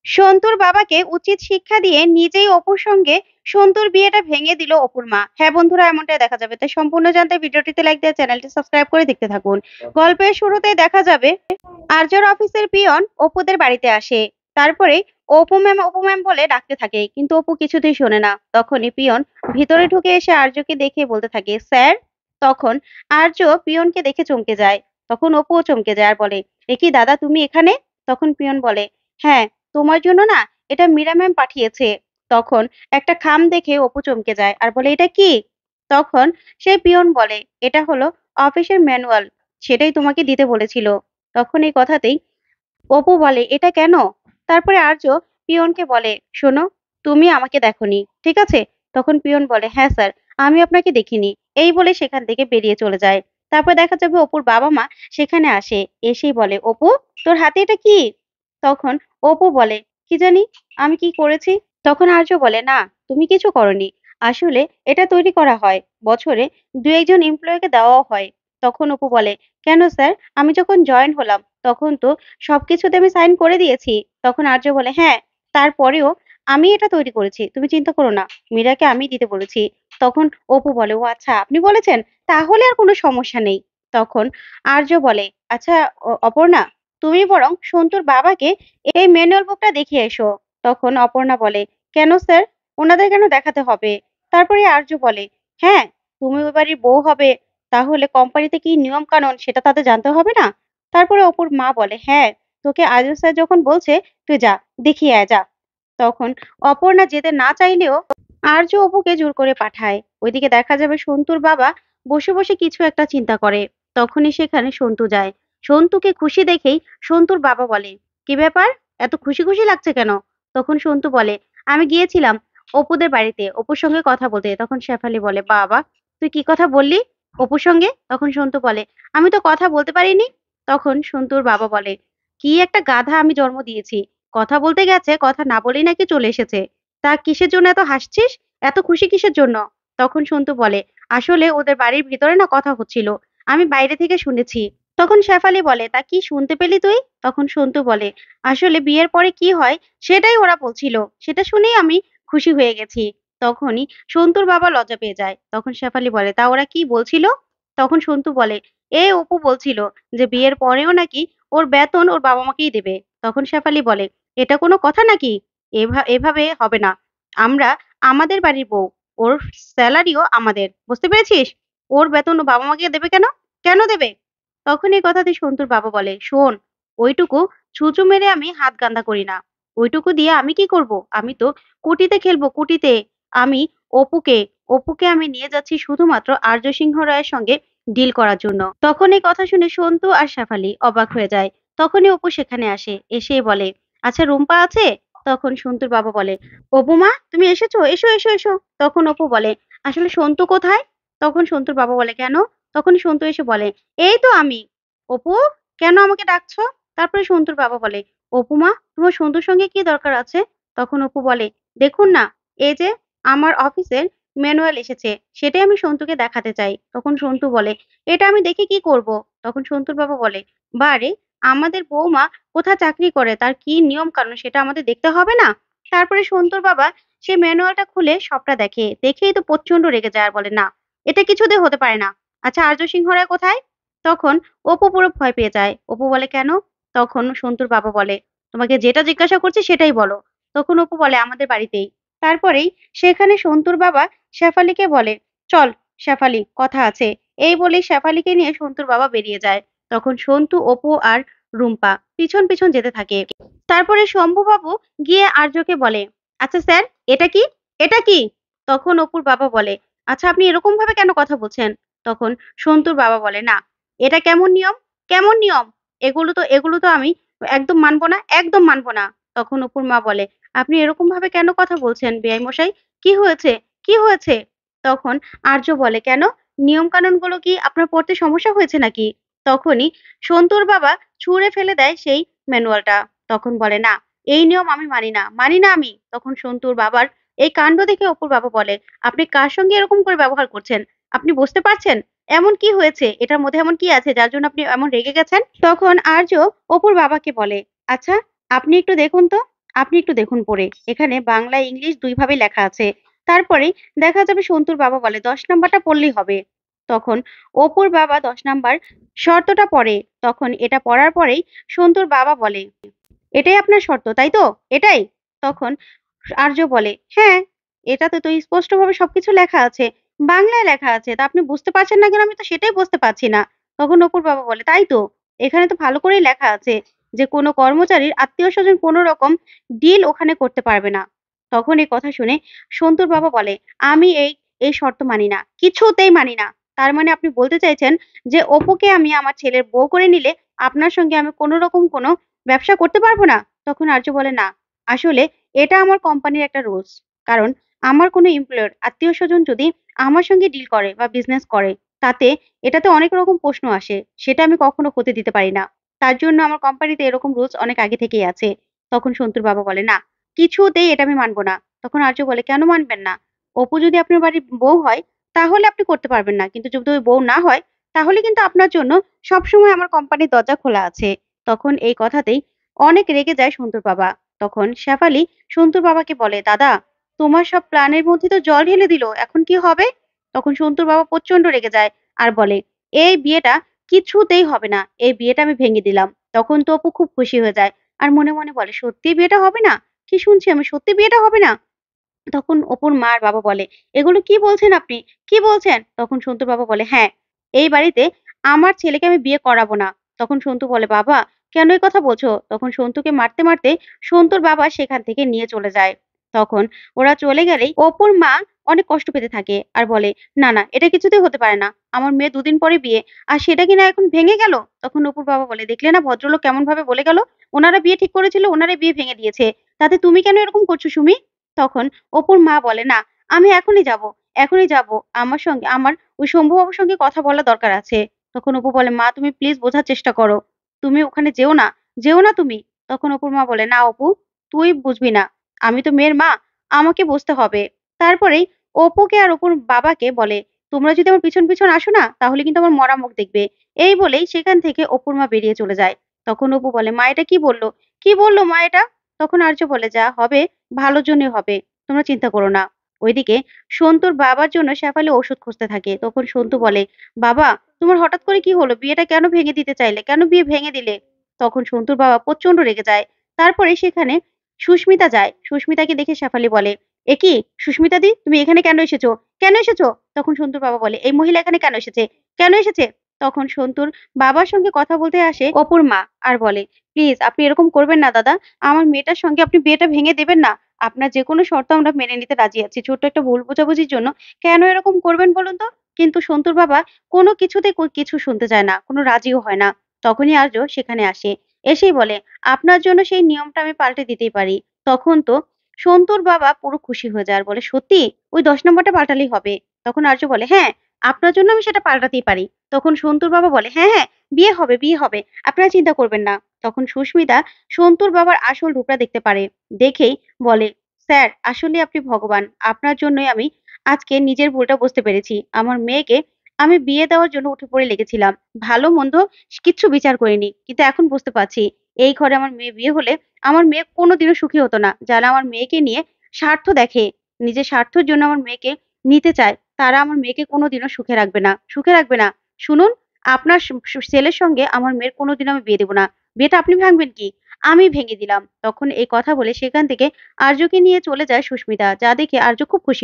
সন্তুর বাবাকে উচিত শিক্ষা দিয়ে নিজেই অপুর সঙ্গে সন্তুর বিয়েটা ভেঙে দিল অপুর মা। হ্যাঁ বন্ধুরা, এমনটাই দেখা যাবে। তাই সম্পূর্ণ জানতে ভিডিওটিতে লাইক দিয়ে চ্যানেলটি সাবস্ক্রাইব করে দেখতে থাকুন। গল্পের শুরুতেই দেখা যাবে আর্যর অফিসের পিয়ন অপুদের বাড়িতে আসে। তারপরে অপু ম্যাম বলে ডাকতে থাকে, কিন্তু অপু কিছুতেই শোনে না। তখনই পিয়ন ভিতরে ঢুকে এসে আর্যকে দেখে বলতে থাকে, স্যার। তখন আর্য পিয়নকে দেখে চমকে যায়। তখন অপুও চমকে যায় আর বলে, এ কি দাদা, তুমি এখানে? তখন পিয়ন বলে, হ্যাঁ, তোমার জন্য না, এটা মীরা ম্যাম পাঠিয়েছে। তখন একটা খাম দেখে অপু চমকে যায় আর বলে, এটা কি? তখন সেই পিয়ন বলে, এটা হলো অফিসের ম্যানুয়াল, সেটাই তোমাকে দিতে বলেছিল। তখন এই কথাতেই অপু বলে, এটা কেন? তারপরে আর্য পিয়নকে বলে, শোনো, তুমি আমাকে দেখোনি, ঠিক আছে? তখন পিয়ন বলে, হ্যাঁ স্যার, আমি আপনাকে দেখিনি। এই বলে সেখান থেকে বেরিয়ে চলে যায়। তারপর দেখা যাবে অপুর বাবা মা সেখানে আসে। এসেই বলে, অপু, তোর হাতে এটা কি? তখন অপু বলে, কি জানি আমি কি করেছি। তখন আর্য বলে, না, তুমি কিছু করনি। আসলে এটা তৈরি করা হয়, বছরে দু একজন এমপ্লয়িকে দেওয়াও হয়। তখন অপু বলে, কেন স্যার, আমি যখন জয়েন হলাম তখন তো সবকিছুতে আমি সাইন করে দিয়েছি। তখন আর্য বলে, হ্যাঁ, তারপরেও আমি এটা তৈরি করেছি, তুমি চিন্তা করো না, মীরাকে আমি দিতে বলেছি। তখন অপু বলে, ও আচ্ছা, আপনি বলেছেন, তাহলে আর কোনো সমস্যা নেই। তখন আর্য বলে, আচ্ছা অপর্ণা, তুমি বরং সন্তুর বাবাকে এই ম্যানুয়াল বুকটা দেখিয়ে এসো। তখন অপর্ণা বলে, কেন স্যার, ওনাদের কেন দেখাতে হবে? তারপরে আর্য বলে, হ্যাঁ, তুমি ওই বাড়ির বউ হবে, তাহলে কোম্পানিতে কি নিয়ম কানুন সেটা তাদের জানতে হবে না? তারপরে অপুর মা বলে, হ্যাঁ, তোকে আজু স্যার যখন বলছে, তুই যা, দেখিয়ে আয় যা। তখন অপর্ণা যেতে না চাইলেও আর্য অপুকে জোর করে পাঠায়। ওইদিকে দেখা যাবে সন্তুর বাবা বসে বসে কিছু একটা চিন্তা করে। তখনই সেখানে সন্তু যায়। সন্তুকে খুশি দেখেই সন্তুর বাবা বলে, কি ব্যাপার, এত খুশি খুশি লাগছে কেন? তখন সন্তু বলে, আমি গিয়েছিলাম অপুদের বাড়িতে অপুর সঙ্গে কথা বলতে। তখন শেফালি বলে, বাবা, তুই কি কথা বললি অপুর সঙ্গে? তখন সন্তু বলে, আমি তো কথা বলতে পারিনি। তখন সন্তুর বাবা বলে, কি একটা গাধা আমি জন্ম দিয়েছি, কথা বলতে গেছে, কথা না বলেই নাকি চলে এসেছে। তা কিসের জন্য এত হাসছিস, এত খুশি কিসের জন্য? তখন সন্তু বলে, আসলে ওদের বাড়ির ভিতরে না কথা হচ্ছিল, আমি বাইরে থেকে শুনেছি। তখন শেফালি বলে, তা কি শুনতে পেলি তুই? তখন সন্তু বলে, আসলে বিয়ের পরে কি হয় সেটাই ওরা বলছিল, সেটা শুনেই আমি খুশি হয়ে গেছি। তখনই সন্তুর বাবা লজ্জা পেয়ে যায়। তখন শেফালি বলে, তা ওরা কি বলছিল? তখন সন্তু বলে, অপু বলছিল যে বিয়ের পরেও নাকি ওর বেতন ওর বাবা মাকেই দেবে। তখন শেফালি বলে, এটা কোনো কথা নাকি? এভাবে হবে না। আমরা আমাদের বাড়ির বউ, ওর স্যালারিও আমাদের, বুঝতে পেরেছিস? ওর বেতন ও বাবা মাকে দেবে কেন? কেন দেবে? তখন এই কথাতে সন্তুর বাবা বলে, শোন, ওইটুকু ছুঁচো মেরে আমি হাত গান্দা করি না। ওইটুকু দিয়ে আমি কি করব? আমি তো কুটিতে খেলবো, কুটিতে। আমি অপুকে অপুকে আমি নিয়ে যাচ্ছি শুধুমাত্র আর্য সিংহ রায়ের সঙ্গে ডিল করার জন্য। তখন এই কথা শুনে সন্তু আর শেফালি অবাক হয়ে যায়। তখনই অপু সেখানে আসে, এসে বলে, আচ্ছা রুম্পা আছে? তখন সন্তুর বাবা বলে, অপু মা, তুমি এসেছো, এসো এসো এসো। তখন অপু বলে, আসলে সন্তু কোথায়? তখন সন্তুর বাবা বলে, কেন? তখন সন্তু এসে বলে, এই তো আমি। অপু, কেন আমাকে ডাকছো? তারপরে সন্তুর বাবা বলে, অপু মা, তোমার সন্তুর সঙ্গে কি দরকার আছে? তখন অপু বলে, দেখুন না, এই যে আমার অফিসের ম্যানুয়াল এসেছে, সেটাই আমি সন্তুকে দেখাতে চাই। তখন সন্তু বলে, এটা আমি দেখে কি করব? তখন সন্তুর বাবা বলে, বারে, আমাদের বৌমা কোথায় চাকরি করে, তার কি নিয়ম কানুন সেটা আমাদের দেখতে হবে না? তারপরে সন্তুর বাবা সে ম্যানুয়ালটা খুলে সবটা দেখে, দেখেই তো প্রচন্ড রেগে যায় আর বলে, না, এটা কিছুতে হতে পারে না। আচ্ছা, আর্য সিংহ রায় কোথায়? তখন অপু পুরো ভয় পেয়ে যায়। অপু বলে, কেন? তখন সন্তুর বাবা বলে, তোমাকে যেটা জিজ্ঞাসা করছি সেটাই বলো। তখন অপু বলে, আমাদের বাড়িতেই। তারপরেই সেখানে সন্তুর বাবা শেফালিকে বলে, চল শেফালি, কথা আছে। এই বলেই শেফালিকে নিয়ে সন্তুর বাবা বেরিয়ে যায়। তখন সন্তু, অপু আর রুম্পা পিছন পিছন যেতে থাকে। তারপরে শম্ভুবাবু গিয়ে আর্যকে বলে, আচ্ছা স্যার, এটা কি, এটা কি? তখন অপুর বাবা বলে, আচ্ছা আপনি এরকম ভাবে কেন কথা বলছেন? তখন সন্তুর বাবা বলে, না, এটা কেমন নিয়ম, কেমন নিয়ম, এগুলো তো আমি একদম মানবো না, একদম মানবো না। তখন অপুর মা বলে, আপনি এরকম ভাবে কেন কথা বলছেন বেয়াই মশাই, কি হয়েছে, কি হয়েছে? তখন আর্য বলে, কেন, নিয়ম কানুন গুলো কি আপনার পড়তে সমস্যা হয়েছে নাকি? তখনই সন্তুর বাবা ছুঁড়ে ফেলে দেয় সেই ম্যানুয়ালটা। তখন বলে, না, এই নিয়ম আমি মানি না, মানি না আমি। তখন সন্তুর বাবার এই কাণ্ড দেখে অপুর বাবা বলে, আপনি কার সঙ্গে এরকম করে ব্যবহার করছেন? আপনি বুঝতে পারছেন এমন কি হয়েছে, এটার মধ্যে এমন কি আছে যার জন্য আপনি এমন রেগে গেছেন? তখন আর্য অপুর বাবাকে বলে, আচ্ছা, আপনি একটু দেখুন তো, আপনি একটু দেখুন পড়ে। এখানে বাংলা, ইংলিশ ২ ভাবেই লেখা আছে। তারপরেই দেখা যাবে সন্তুর বাবা বলে ১০ নাম্বারটা পড়লেই হবে। তখন অপুর বাবা ১০ নাম্বার শর্তটা পড়ে। তখন এটা পড়ার পরেই সন্তুর বাবা বলে, "এটাই আপনার শর্ত, তাই তো? এটাই?" তখন আর্য বলে, "হ্যাঁ, এটাতে তো স্পষ্টভাবে সবকিছু লেখা আছে। বাংলায় লেখা আছে। তা আপনি বুঝতে পারছেন না কেন? আমি তো সেটাই বুঝতে পারছি না।" তখন অপুর বাবা বলে, "তাই তো। এখানে তো ভালো করেই লেখা আছে যে কোনো কর্মচারীর আত্মীয়স্বজন কোনো রকম ডিল ওখানে করতে পারবে না।" তখন এই কথা শুনে সন্তুর বাবা বলে, "আমি এই শর্ত মানি না। কিছুতেই মানি না। তার মানে আপনি বলতে চাইছেন যে অপুকে আমি আমার ছেলের বউ করে নিলে আপনার সঙ্গে আমি কোনো রকম কোনো ব্যবসা করতে পারব না?" তখন আর্য বলে, "না, আসলে এটা আমার কোম্পানির একটা রুলস। কারণ আমার কোনো এমপ্লয়ার আত্মীয়স্বজন যদি আমার সঙ্গে ডিল করে বা বিজনেস করে, তাতে এটাতে অনেক রকম প্রশ্ন আসে। সেটা আমি কখনো হতে দিতে পারি না। তার জন্য আমার কোম্পানিতে এরকম রুলস অনেক আগে থেকেই আছে।" তখন সন্তুর বাবা বলে, "না, কিছুতেই এটা আমি মানব না।" তখন আর্য বলে, "কেন মানবেন না? অপু যদি আপনার বাড়ির বউ হয়, তাহলে আপনি করতে পারবেন না। কিন্তু যদি ওই বউ না হয়, তাহলে কিন্তু আপনার জন্য সবসময় আমার কোম্পানির দরজা খোলা আছে।" তখন এই কথাতেই অনেক রেগে যায় সন্তুর বাবা। তখন শেফালি সন্তুর বাবাকে বলে, "দাদা, তোমার সব প্ল্যানের মধ্যে তো জল ঢেলে দিল। এখন কি হবে?" তখন সন্তুর বাবা প্রচন্ড রেগে যায় আর বলে, "এই বিয়েটা কিছুতেই হবে না। এই বিয়েটা আমি ভেঙে দিলাম।" তখন তো অপু খুব খুশি হয়ে যায় আর মনে মনে বলে, "সত্যিই বিয়েটা হবে না? কি শুনছি আমি? সত্যি বিয়েটা হবে না?" তখন অপুর মা আর বাবা বলে, "এগুলো কি বলছেন আপনি? কি বলছেন?" তখন সন্তুর বাবা বলে, "হ্যাঁ, এই বাড়িতে আমার ছেলেকে আমি বিয়ে করাবো না।" তখন সন্তু বলে, "বাবা, কেন এই কথা বলছো?" তখন সন্তুকে মারতে, মারতে সন্তুর বাবা সেখান থেকে নিয়ে চলে যায়। তখন ওরা চলে গেলেই অপুর মা অনেক কষ্ট পেতে থাকে আর বলে, "না, না, এটা কিছুতেই হতে পারে না। আমার মেয়ে ২ দিন পরে বিয়ে। আর সেটা কিনা এখন ভেঙে গেল?" তখন অপুর বাবা বলে, "দেখলে না ভদ্রলোক কেমনভাবে বলে গেল? ওনারা বিয়ে ঠিক করেছিল, ওনারাই বিয়ে ভেঙে দিয়েছে। তাতে তুমি কেন এরকম করছো সুমি?" তখন অপুর মা বলে, "না, আমি এখনই যাবো, এখনই যাবো। আমার ওই শম্ভু বাবুর সঙ্গে কথা বলা দরকার আছে।" তখন অপু বলে, "মা, তুমি প্লিজ বোঝার চেষ্টা করো। তুমি ওখানে যেও না, যেও না তুমি।" তখন অপুর মা বলে, "না অপু, তুই বুঝবি না। আমি তো মেয়ের মা, আমাকে বুঝতে হবে।" তারপরেই অপুকে আর অপুর বাবাকে বলে, "তোমরা যদি আমার পিছন, পিছন আসো না, তাহলে কিন্তু আমার মরা মুখ দেখবে।" এই বলেই সেখান থেকে অপুর মা বেরিয়ে চলে যায়। তখন অপু বলে, "মা, এটা কি বলল? কি বলল মা এটা?" তখন আর্য বলে, "যা হবে ভালোর জন্যই হবে। তোমরা চিন্তা করো না।" ওইদিকে সন্তুর বাবার জন্য শেফালি ওষুধ খুঁজতে থাকে। তখন সন্তু বলে, "বাবা, তোমার হঠাৎ করে কি হলো? বিয়েটা কেন ভেঙে দিতে চাইলে? কেন বিয়ে ভেঙে দিলে?" তখন সন্তুর বাবা প্রচন্ড রেগে যায়। তারপরে সেখানে সুস্মিতা যায়। সুস্মিতাকে দেখে শেফালি বলে, "একি সুস্মিতা দি, তুমি এখানে কেন এসেছো? কেন এসেছো?" তখন সন্তুর বাবা বলে, "এই মহিলা এখানে কেন এসেছে? কেন এসেছে?" তখন সন্তুর বাবার সঙ্গে কথা বলতে আসে অপুর মা আর বলে, "প্লিজ আপনি এরকম করবেন না দাদা। আমার মেয়েটার সঙ্গে আপনি বিয়েটা ভেঙে দেবেন না। আপনার যেকোনো শর্ত আমরা মেনে নিতে রাজি আছি। ছোট্ট একটা ভুল বোঝাবুঝির জন্য কেন এরকম করবেন বলুন তো?" কিন্তু সন্তুর বাবা কোনো কিছুতে কিছু শুনতে চায় না, কোনো রাজিও হয় না। তখনই আর্য সেখানে আসে। এসেই বলে, "আপনার জন্য সেই নিয়মটা আমি পাল্টে দিতেই পারি।" তখন তো সন্তুর বাবা পুরো খুশি হয়ে যায় আর বলে, "সত্যি? ওই ১০ নাম্বারটা পাল্টালেই হবে?" তখন আর্য বলে, "হ্যাঁ, আপনার জন্য আমি সেটা পাল্টাতেই পারি।" তখন সন্তুর বাবা বলে, "হ্যাঁ, হ্যাঁ, বিয়ে হবে, বিয়ে হবে। আপনারা চিন্তা করবেন না।" তখন সুস্মিতা সন্তুর বাবার আসল রূপটা দেখতে পারে। দেখেই বলে, "স্যার, আসলে আপনি ভগবান। আপনার জন্যই আমি আজকে নিজের ভুলটা বুঝতে পেরেছি। আমার মেয়েকে আমি বিয়ে দেওয়ার জন্য উঠে পড়ে লেগেছিলাম। ভালো মন্দ কিচ্ছু বিচার করিনি। কিন্তু এখন বুঝতে পারছি, এই ঘরে আমার মেয়ে বিয়ে হলে আমার মেয়ে কোনোদিনও সুখী হতো না। যারা আমার মেয়েকে নিয়ে স্বার্থ দেখে, নিজের স্বার্থের জন্য আমার মেয়েকে নিতে চায়, তারা আমার মেয়েকে কোনোদিনও সুখে রাখবে না। সুখে রাখবে না। শুনুন, আপনার ছেলের সঙ্গে আমার মেয়ের কোনোদিনও আমি বিয়ে দেব না। বিয়েটা আপনি ভাঙবেন কি? আমি ভেঙে দিলাম।" তখন এই কথা বলে সেখান থেকে আর্যকে নিয়ে চলে যায় সুস্মিতা। যা দেখে আর্য খুব খুশি হয়।